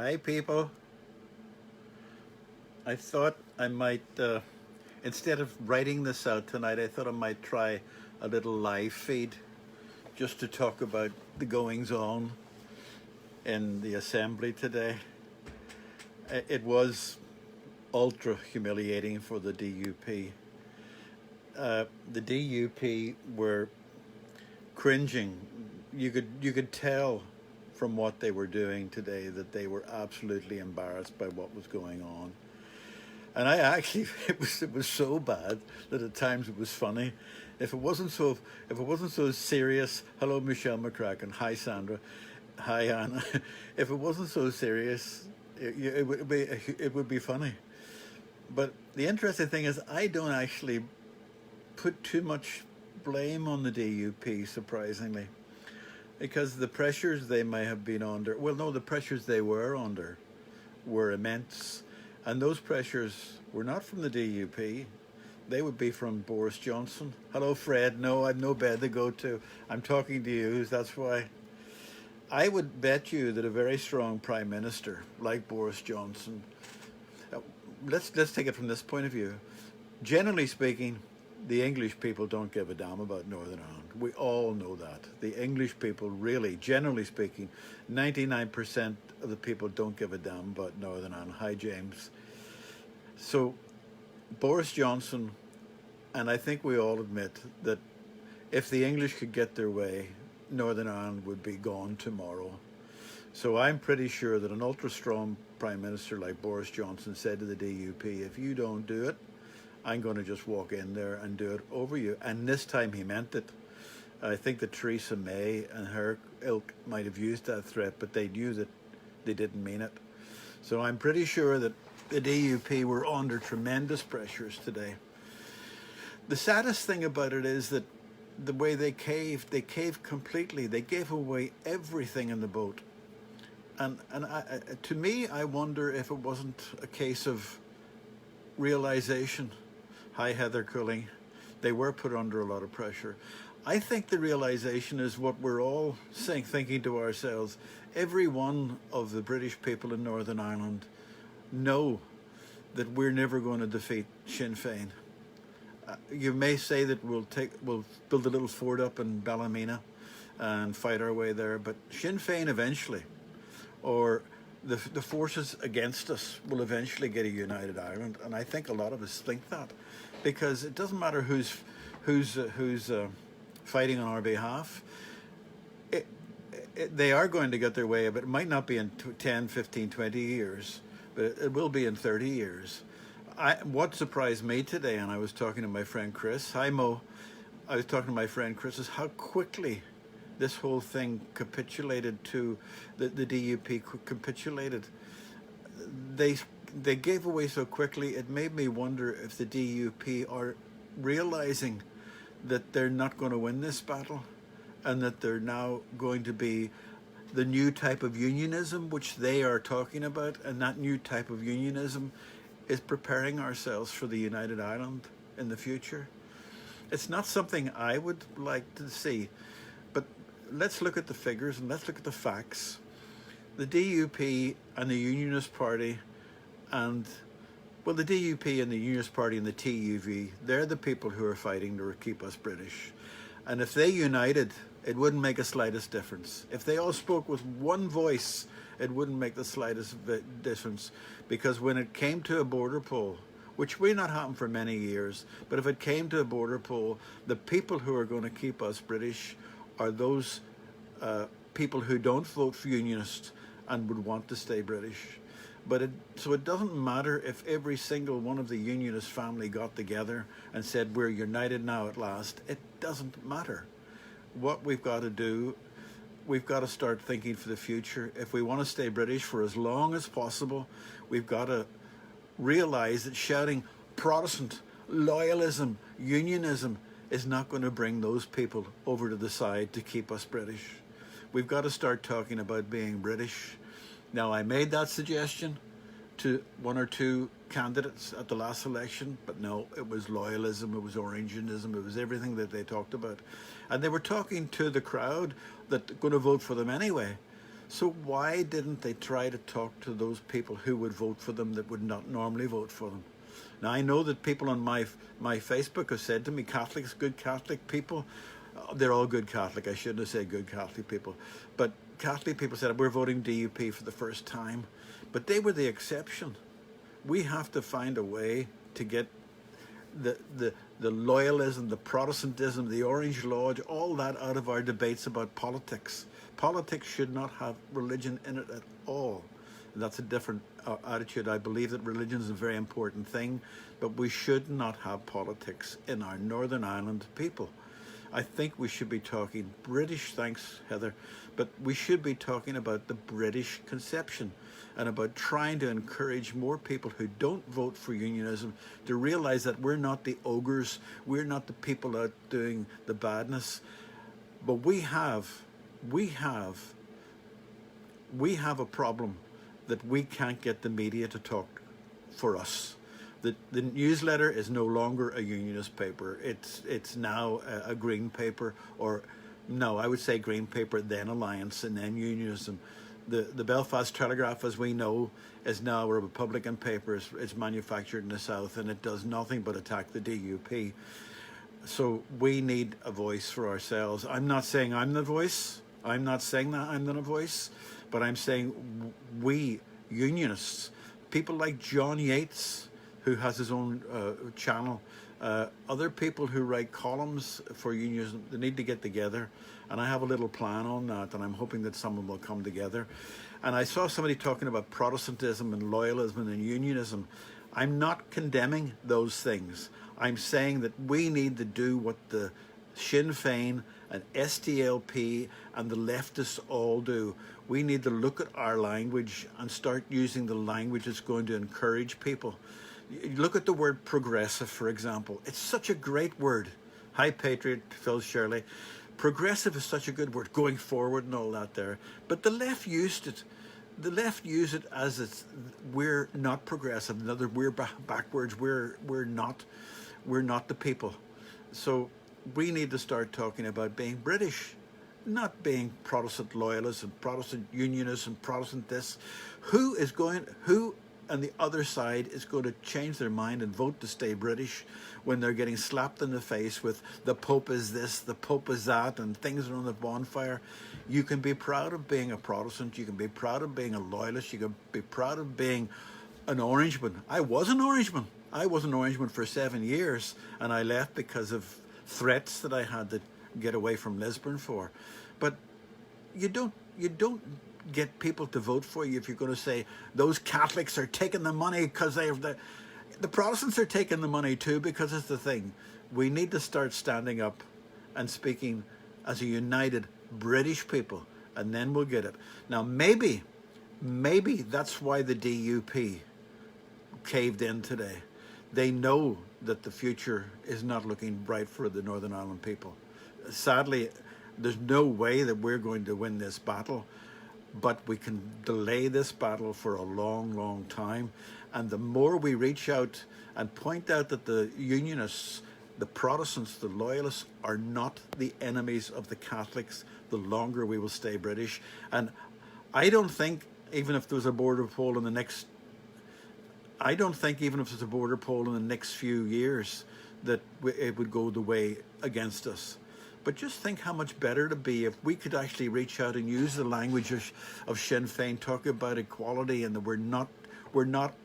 Hi, people. I thought I might, instead of writing this out tonight, I thought I might try a little live feed just to talk about the goings on in the assembly today. It was ultra humiliating for the DUP. The DUP were cringing. You could tell from what they were doing today that they were absolutely embarrassed by what was going on. And I actually, it was so bad that at times it was funny. If it wasn't so serious, hello Michelle McCracken, hi Sandra, hi Anna. If it wasn't so serious, it would be funny. But the interesting thing is, I don't actually put too much blame on the DUP, surprisingly, because the pressures they may have been under, well, no, the pressures they were under were immense. And those pressures were not from the DUP. They would be from Boris Johnson. Hello, Fred. No, I've no bed to go to. I'm talking to you. That's why. I would bet you that a very strong prime minister like Boris Johnson, uh, let's take it from this point of view. Generally speaking, the English people don't give a damn about Northern Ireland. We all know that. The English people really, generally speaking, 99% of the people don't give a damn about Northern Ireland. Hi, James. So Boris Johnson, and I think we all admit that if the English could get their way, Northern Ireland would be gone tomorrow. So I'm pretty sure that an ultra-strong Prime Minister like Boris Johnson said to the DUP, if you don't do it, I'm going to just walk in there and do it over you. And this time he meant it. I think that Theresa May and her ilk might have used that threat, but they knew that they didn't mean it. So I'm pretty sure that the DUP were under tremendous pressures today. The saddest thing about it is that the way they caved completely. They gave away everything in the boat. And to me, I wonder if it wasn't a case of realization. Hi, Heather Cooling. They were put under a lot of pressure. I think the realization is what we're all thinking to ourselves. Every one of the British people in Northern Ireland know that we're never going to defeat Sinn Féin. You may say that we'll build a little fort up in Ballymena and fight our way there, but Sinn Féin eventually, or the forces against us, will eventually get a united Ireland. And I think a lot of us think that, because it doesn't matter who's fighting on our behalf. They are going to get their way, but it might not be in 10, 15, 20 years, but it will be in 30 years. What surprised me today, and I was talking to my friend Chris, hi Mo, I was talking to my friend Chris, is how quickly this whole thing capitulated to, the DUP capitulated. They gave away so quickly, it made me wonder if the DUP are realizing that they're not going to win this battle, and that they're now going to be the new type of unionism which they are talking about, and that new type of unionism is preparing ourselves for the United Ireland in the future. It's not something I would like to see, but let's look at the figures and let's look at the facts. The DUP and the Unionist Party and, well, the DUP and the Unionist Party and the TUV, they're the people who are fighting to keep us British. And if they united, it wouldn't make a slightest difference. If they all spoke with one voice, it wouldn't make the slightest difference, because when it came to a border poll, which will not happen for many years, but if it came to a border poll, the people who are going to keep us British are those people who don't vote for Unionists and would want to stay British. So it doesn't matter if every single one of the Unionist family got together and said, we're united now at last. It doesn't matter. What we've got to do, we've got to start thinking for the future. If we want to stay British for as long as possible, we've got to realize that shouting Protestant, loyalism, unionism is not going to bring those people over to the side to keep us British. We've got to start talking about being British. Now, I made that suggestion to one or two candidates at the last election, but no, it was loyalism, it was Orangeism, it was everything that they talked about. And they were talking to the crowd that's going to vote for them anyway. So why didn't they try to talk to those people who would vote for them that would not normally vote for them? Now I know that people on my Facebook have said to me, Catholics, good Catholic people, they're all good Catholic. I shouldn't have said good Catholic people, but Catholic people said we're voting DUP for the first time, but they were the exception. We have to find a way to get the loyalism, the Protestantism, the Orange Lodge, all that out of our debates about politics. Politics should not have religion in it at all. And that's a different attitude. I believe that religion is a very important thing, but we should not have politics in our Northern Ireland people. I think we should be talking British, thanks Heather, but we should be talking about the British conception and about trying to encourage more people who don't vote for unionism to realize that we're not the ogres, we're not the people out doing the badness, but we have a problem that we can't get the media to talk for us. The newsletter is no longer a unionist paper. It's now a green paper, or no, I would say green paper, then Alliance, and then unionism. The Belfast Telegraph, as we know, is now a Republican paper. It's manufactured in the South, and it does nothing but attack the DUP. So we need a voice for ourselves. I'm not saying I'm the voice. I'm not saying that I'm the voice, but I'm saying we unionists, people like John Yates, who has his own channel, other people who write columns for unionism, they need to get together. And I have a little plan on that, and I'm hoping that someone will come together. And I saw somebody talking about Protestantism and loyalism and unionism. I'm not condemning those things. I'm saying that we need to do what the Sinn Féin and SDLP and the leftists all do. We need to look at our language and start using the language that's going to encourage people. Look at the word progressive, for example. It's such a great word. Hi, Patriot, Phil Shirley. Progressive is such a good word, going forward and all that there. But the left used it. The left use it as we're not progressive. In other words, we're backwards. We're not the people. So we need to start talking about being British, not being Protestant loyalists and Protestant unionists and Protestant this. Who on the other side is going to change their mind and vote to stay British when they're getting slapped in the face with the Pope is this, the Pope is that, and things are on the bonfire? You can be proud of being a Protestant. You can be proud of being a loyalist. You can be proud of being an Orangeman. I was an Orangeman. I was an Orangeman for 7 years, and I left because of threats that I had to get away from Lisburn for. But you don't get people to vote for you if you're going to say those Catholics are taking the money because they have the Protestants are taking the money too, because it's the thing. We need to start standing up and speaking as a united British people, and then we'll get it. Now maybe that's why the DUP caved in today. They know that the future is not looking bright for the Northern Ireland people. Sadly, there's no way that we're going to win this battle, but we can delay this battle for a long, long time. And the more we reach out and point out that the unionists, the Protestants, the loyalists are not the enemies of the Catholics, the longer we will stay British. And I don't think, even if there was a border poll in the next few years, that it would go the way against us. But just think how much better it'd be if we could actually reach out and use the language of Sinn Féin, talk about equality, and that we're not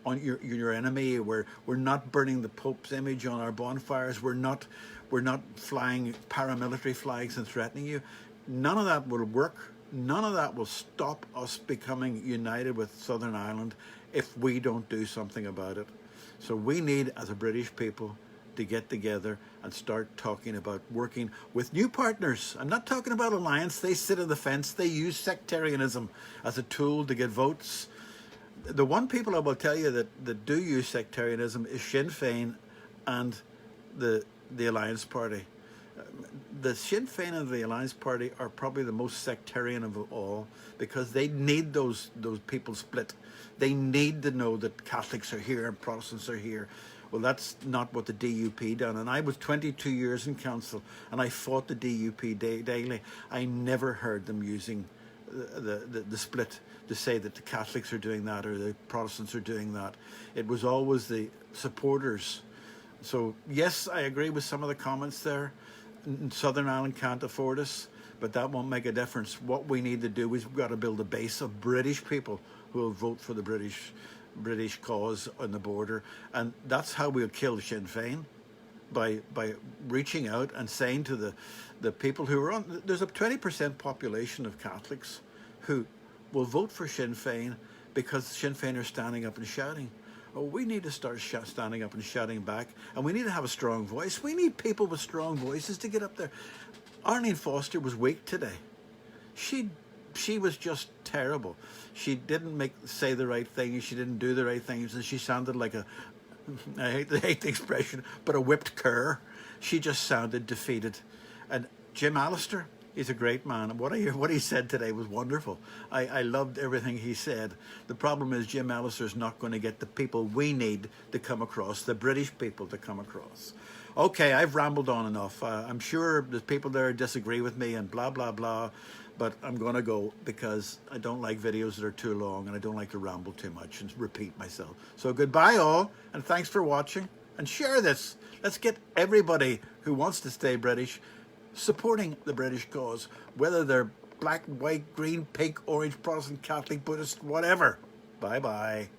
on your enemy. We're not burning the Pope's image on our bonfires. We're not flying paramilitary flags and threatening you. None of that will work. None of that will stop us becoming united with Southern Ireland if we don't do something about it. So we need, as a British people, to get together and start talking about working with new partners. I'm not talking about alliance. They sit on the fence. They use sectarianism as a tool to get votes. The one people I will tell you that do use sectarianism is Sinn Féin and the Alliance Party. The Sinn Féin and the Alliance Party are probably the most sectarian of all, because they need those people split. They need to know that Catholics are here and Protestants are here. Well, that's not what the DUP done. And I was 22 years in council, and I fought the DUP daily. I never heard them using the split to say that the Catholics are doing that or the Protestants are doing that. It was always the supporters. So yes, I agree with some of the comments there. Southern Ireland can't afford us, but that won't make a difference. What we need to do is we've got to build a base of British people who will vote for the British cause on the border, and that's how we'll kill Sinn Féin, by reaching out and saying to the people who are on. There's a 20% population of Catholics who will vote for Sinn Féin because Sinn Féin are standing up and shouting. Oh, we need to start standing up and shouting back, and we need to have a strong voice. We need people with strong voices to get up there. Arlene Foster was weak today. She was just terrible. She didn't say the right thing. She didn't do the right things, and she sounded like I hate the expression, but a whipped cur. She just sounded defeated. And Jim Allister, he's a great man. And what he said today was wonderful. I loved everything he said. The problem is Jim Allister's not going to get the people we need to come across, the British people to come across. Okay, I've rambled on enough. I'm sure there's people there who disagree with me and blah, blah, blah. But I'm going to go because I don't like videos that are too long and I don't like to ramble too much and repeat myself. So goodbye all, and thanks for watching. And share this. Let's get everybody who wants to stay British supporting the British cause, whether they're black, white, green, pink, orange, Protestant, Catholic, Buddhist, whatever. Bye-bye.